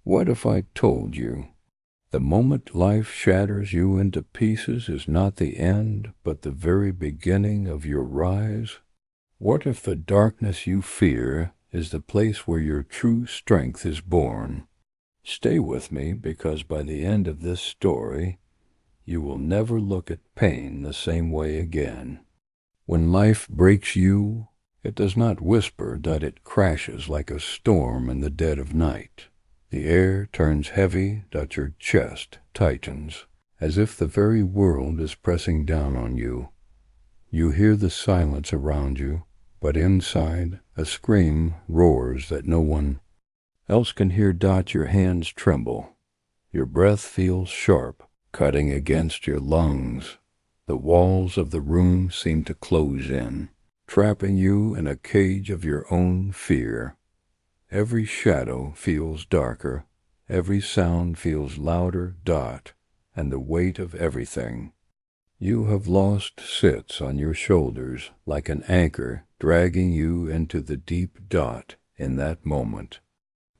What if I told you, the moment life shatters you into pieces is not the end, but the very beginning of your rise? What if the darkness you fear is the place where your true strength is born? Stay with me, because by the end of this story, you will never look at pain the same way again. When life breaks you, it does not whisper that it crashes like a storm in the dead of night. The air turns heavy, that your chest tightens, as if the very world is pressing down on you. You hear the silence around you, but inside, a scream roars that no one else can hear. Your hands tremble. Your breath feels sharp, cutting against your lungs. The walls of the room seem to close in, trapping you in a cage of your own fear. Every shadow feels darker, every sound feels louder, and the weight of everything you have lost sits on your shoulders like an anchor dragging you into the deep. In that moment,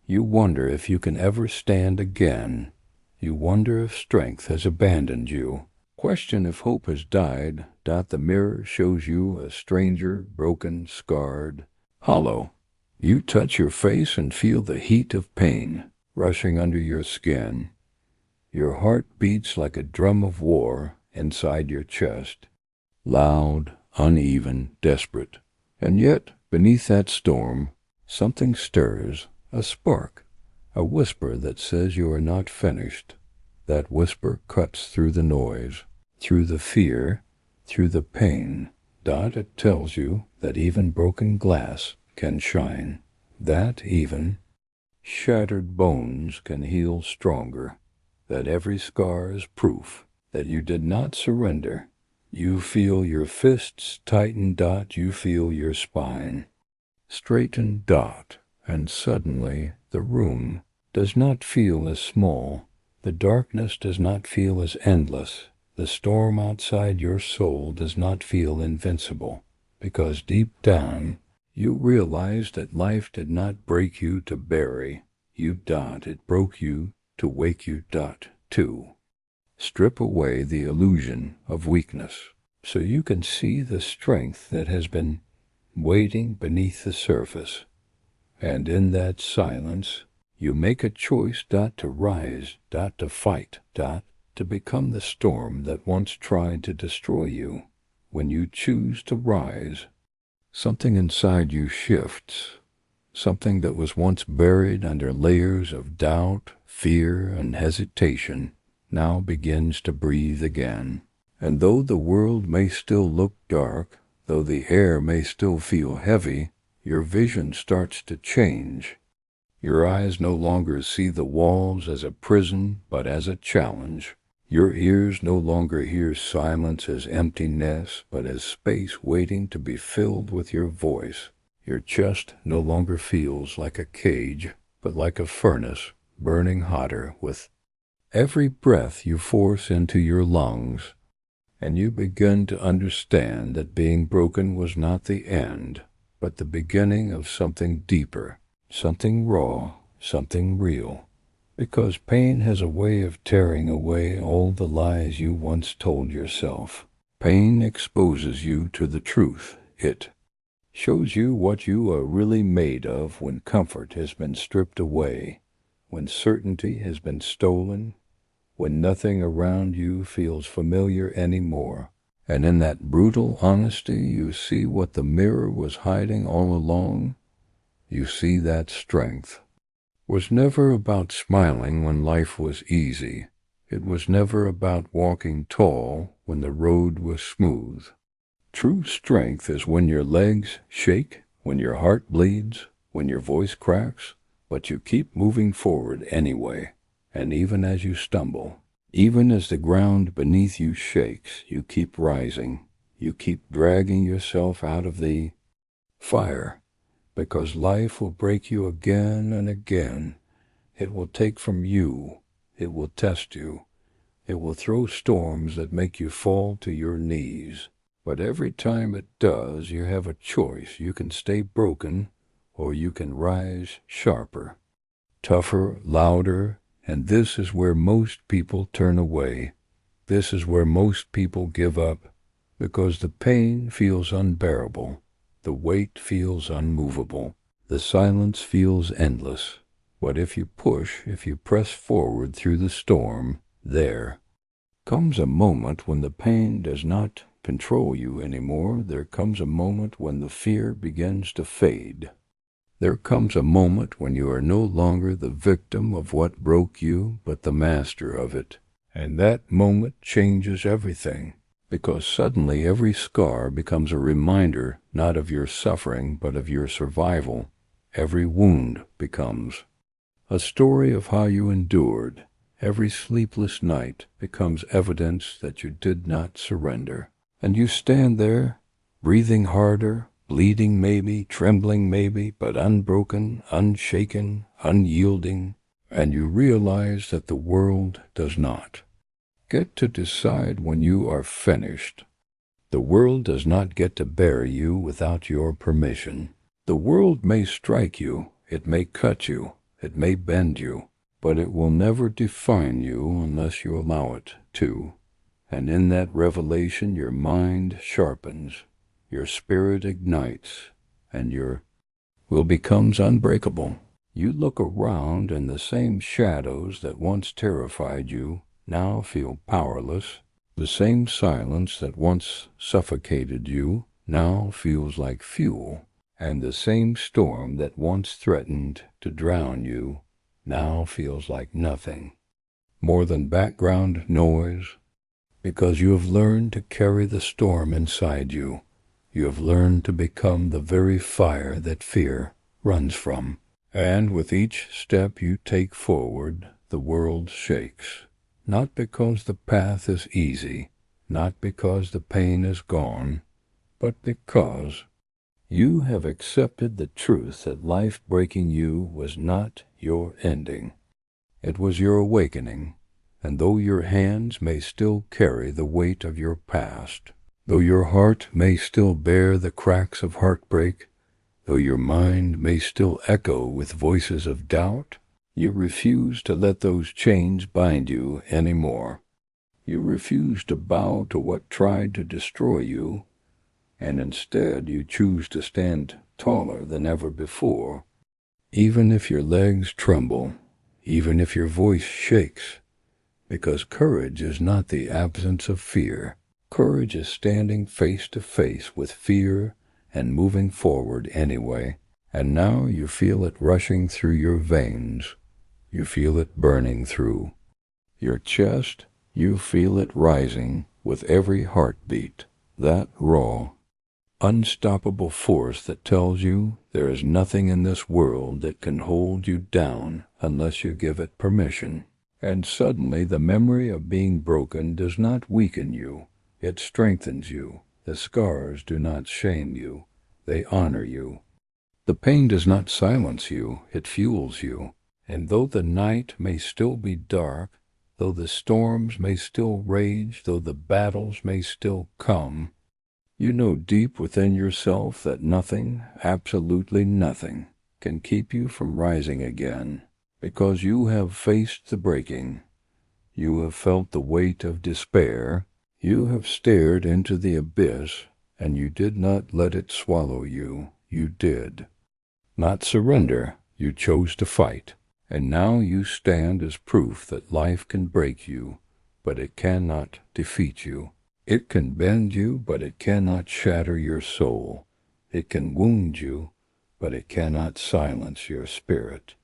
you wonder if you can ever stand again. You wonder if strength has abandoned you. Question if hope has died. The mirror shows you a stranger, broken, scarred, hollow. You touch your face and feel the heat of pain rushing under your skin. Your heart beats like a drum of war inside your chest, loud, uneven, desperate. And yet, beneath that storm, something stirs, a spark, a whisper that says you are not finished. That whisper cuts through the noise, through the fear, through the pain. It tells you that even broken glass can shine, that even shattered bones can heal stronger, that every scar is proof that you did not surrender. You feel your fists tighten. You feel your spine straighten. And suddenly the room does not feel as small. The darkness does not feel as endless. The storm outside your soul does not feel invincible, because deep down you realize that life did not break you to bury you. It broke you to wake you. To strip away the illusion of weakness, so you can see the strength that has been waiting beneath the surface. And in that silence, you make a choice. To rise. To fight. To become the storm that once tried to destroy you. When you choose to rise, something inside you shifts. Something that was once buried under layers of doubt, fear, and hesitation now begins to breathe again. And though the world may still look dark, though the air may still feel heavy, your vision starts to change. Your eyes no longer see the walls as a prison, but as a challenge. Your ears no longer hear silence as emptiness, but as space waiting to be filled with your voice. Your chest no longer feels like a cage, but like a furnace burning hotter with every breath you force into your lungs. And you begin to understand that being broken was not the end, but the beginning of something deeper, something raw, something real. Because pain has a way of tearing away all the lies you once told yourself. Pain exposes you to the truth. It shows you what you are really made of when comfort has been stripped away, when certainty has been stolen, when nothing around you feels familiar anymore. And in that brutal honesty, you see what the mirror was hiding all along. You see that strength was never about smiling when life was easy. It was never about walking tall when the road was smooth. True strength is when your legs shake, when your heart bleeds, when your voice cracks, but you keep moving forward anyway. And even as you stumble, even as the ground beneath you shakes, you keep rising. You keep dragging yourself out of the fire, because life will break you again and again. It will take from you. It will test you. It will throw storms that make you fall to your knees. But every time it does, you have a choice. You can stay broken, or you can rise sharper. tougher, louder, and this is where most people turn away. This is where most people give up, because the pain feels unbearable, the weight feels unmovable, the silence feels endless. But if you push, if you press forward through the storm, there comes a moment when the pain does not control you anymore. There comes a moment when the fear begins to fade. There comes a moment when you are no longer the victim of what broke you, but the master of it. And that moment changes everything, because suddenly every scar becomes a reminder not of your suffering, but of your survival. Every wound becomes a story of how you endured. Every sleepless night becomes evidence that you did not surrender. And you stand there, breathing harder, bleeding maybe, trembling maybe, but unbroken, unshaken, unyielding, and you realize that the world does not get to decide when you are finished. The world does not get to bury you without your permission. The world may strike you, it may cut you, it may bend you, but it will never define you unless you allow it to. And in that revelation your mind sharpens, your spirit ignites, and your will becomes unbreakable. You look around and the same shadows that once terrified you now feel powerless. The same silence that once suffocated you now feels like fuel. And the same storm that once threatened to drown you now feels like nothing more than background noise, because you have learned to carry the storm inside you. You have learned to become the very fire that fear runs from. And with each step you take forward, the world shakes. Not because the path is easy, not because the pain is gone, but because you have accepted the truth that life breaking you was not your ending. It was your awakening, and though your hands may still carry the weight of your past, though your heart may still bear the cracks of heartbreak, though your mind may still echo with voices of doubt, you refuse to let those chains bind you anymore. You refuse to bow to what tried to destroy you, and instead you choose to stand taller than ever before. Even if your legs tremble, even if your voice shakes, because courage is not the absence of fear. Courage is standing face to face with fear and moving forward anyway. And now you feel it rushing through your veins. You feel it burning through your chest. You feel it rising with every heartbeat. That raw, unstoppable force that tells you there is nothing in this world that can hold you down unless you give it permission. And suddenly the memory of being broken does not weaken you, it strengthens you. The scars do not shame you, they honor you. The pain does not silence you, it fuels you. And though the night may still be dark, though the storms may still rage, though the battles may still come, you know deep within yourself that nothing, absolutely nothing, can keep you from rising again, because you have faced the breaking. You have felt the weight of despair. You have stared into the abyss, and you did not let it swallow you. You did not surrender. You chose to fight. And now you stand as proof that life can break you, but it cannot defeat you. It can bend you, but it cannot shatter your soul. It can wound you, but it cannot silence your spirit.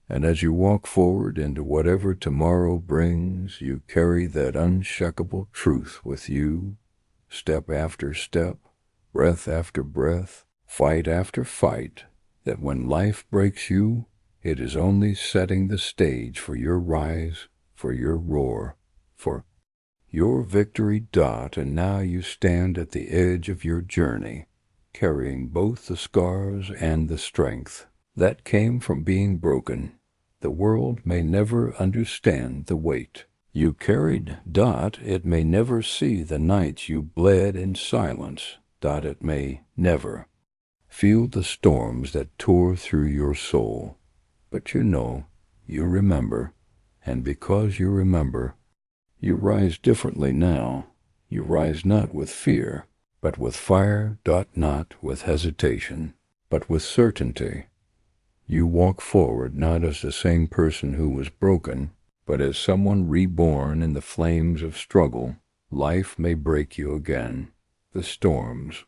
And as you walk forward into whatever tomorrow brings, you carry that unshakable truth with you, step after step, breath after breath, fight after fight, that when life breaks you, it is only setting the stage for your rise, for your roar, for your victory. And now you stand at the edge of your journey, carrying both the scars and the strength that came from being broken. The world may never understand the weight you carried. It may never see the nights you bled in silence. It may never feel the storms that tore through your soul. But you know you remember, and because you remember, you rise differently now. You rise not with fear, but with fire, not with hesitation, but with certainty. You walk forward not as the same person who was broken, but as someone reborn in the flames of struggle. Life may break you again. The storms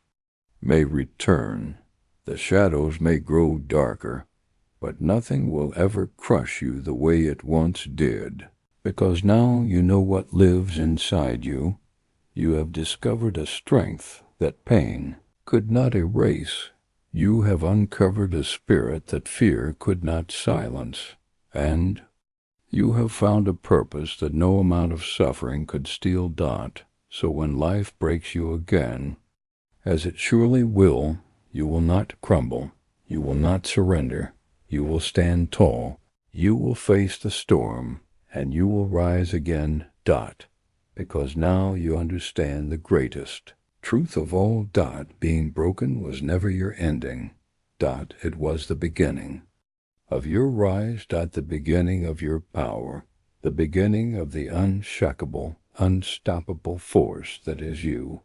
may return. The shadows may grow darker, but nothing will ever crush you the way it once did, because now you know what lives inside you. You have discovered a strength that pain could not erase. You have uncovered a spirit that fear could not silence, and you have found a purpose that no amount of suffering could steal. So when life breaks you again, as it surely will, you will not crumble, you will not surrender, you will stand tall, you will face the storm, and you will rise again. Because now you understand the greatest truth of all. Being broken was never your ending. It was the beginning of your rise. The beginning of your power, the beginning of the unshakable, unstoppable force that is you.